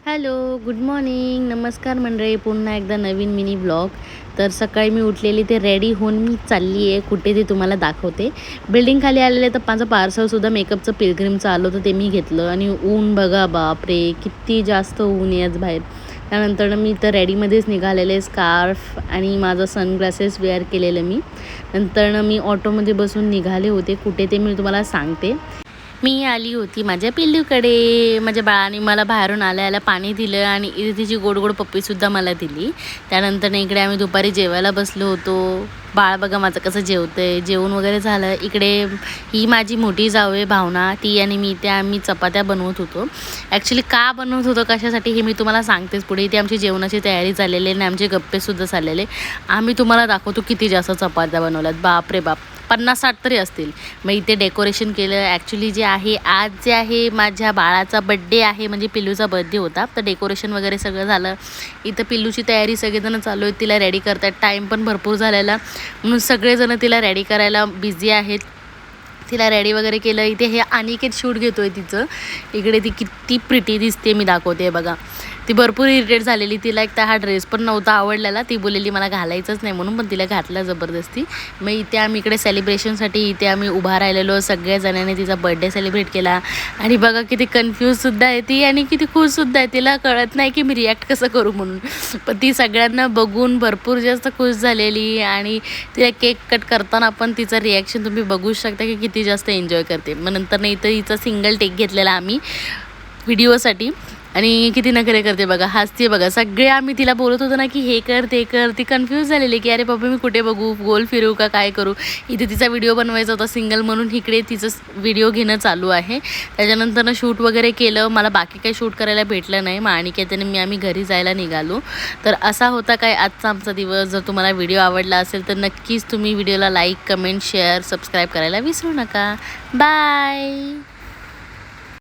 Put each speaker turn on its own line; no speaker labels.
Hello, good morning. नमस्कार मंडळी. पुन्हा एकदा नवीन मिनी ब्लॉग. तर सकाळी मी उठलेली ते रेडी होऊन मी चालली आहे कुठे ते तुम्हाला दाखवते. बिल्डिंग खाली आलेले तर माझं पार्सलसुद्धा मेकअपचं पिलग्रिमचं आलं होतं ते मी घेतलं आणि ऊन बघा बापरे किती जास्त ऊन आहे आज बाहेर. त्यानंतर मी तर रेडीमध्येच निघालेले स्कार्फ आणि माझं सनग्लासेस वेअर केलेलं मी. नंतर मी ऑटोमध्ये बसून निघाले होते कुठे ते मी तुम्हाला सांगते. मी आली होती माझ्या पिल्लूकडे. माझ्या बाळाने मला बाहेरून आल्या पाणी दिलं आणि इथे तिची गोड गोड पप्पीसुद्धा मला दिली. त्यानंतर इकडे आम्ही दुपारी जेवायला बसलो होतो. बाळ बघा माझं कसं जेवतंय. जेवण वगैरे झालं. इकडे ही माझी मोठी जाऊ आहे भावना, ती आणि मी त्या आम्ही चपात्या बनवत होतो. ॲक्च्युली का बनवत होतो कशासाठी हे मी तुम्हाला सांगतेच पुढे. इथे आमची जेवणाची तयारी झालेली आणि आमचे गप्पेसुद्धा झालेले. आम्ही तुम्हाला दाखवतो किती जास्त चपात्या बनवल्यात. बापरे बाप, 50-60 तरी असतील. मग इथे डेकोरेशन केलं. ॲक्च्युली जे आहे आज जे आहे माझ्या बाळाचा बड्डे आहे, म्हणजे पिल्लूचा बर्थडे होता. तर डेकोरेशन वगैरे सगळं झालं. इथं पिल्लूची तयारी सगळेजण चालू आहेत. तिला रेडी करतात. टाईम पण भरपूर झालेला म्हणून सगळेजण तिला रेडी करायला बिझी आहेत. तिला रेडी वगैरे केलं. इथे हे अनिकेत शूट घेतो आहे तिचं. इकडे ती किती प्रिटी दिसते मी दाखवते बघा. ती भरपूर इरिटेट झालेली. तिला एक तर हा ड्रेस पण नव्हता आवडलेला. ती बोललेली मला घालायचंच नाही म्हणून, पण तिला घातला जबरदस्ती. मग इथे आम्ही इकडे सेलिब्रेशनसाठी इथे आम्ही उभा राहिलेलो. सगळ्या जणांनी तिचा बर्थडे सेलिब्रेट केला. आणि बघा किती कन्फ्यूजसुद्धा आहे ती आणि किती खुशसुद्धा आहे. तिला कळत नाही की मी रिॲक्ट कसं करू म्हणून. पण ती सगळ्यांना बघून भरपूर जास्त खुश झालेली आणि तिला केक कट करताना पण तिचं रिॲक्शन तुम्ही बघू शकता की किती जास्त एन्जॉय करते. मग नंतर इथं हिचा सिंगल टेक घेतलेला आम्ही व्हिडिओसाठी आणि किती नखरे करते बघा, हसते बघा. सगळे आम्ही तिला बोलत होतो ना की हे कर ते कर. ती कन्फ्यूज झालेली की अरे बाबा मी कुठे बघू, गोल फिरू का काय करू. इथे तिचा व्हिडिओ बनवायचा होता सिंगल म्हणून इकडे तिचं व्हिडिओ घेणं चालू आहे. त्याच्यानंतर शूट वगैरे केलं. मला बाकी काही शूट करायला भेटलं नाही. मग आणि काही आम्ही घरी जायला निघालो. तर असा होता काय आजचा आमचा दिवस. जर तुम्हाला व्हिडिओ आवडला असेल तर नक्कीच तुम्ही व्हिडिओला लाईक, कमेंट, शेअर, सबस्क्राईब करायला विसरू नका. बाय.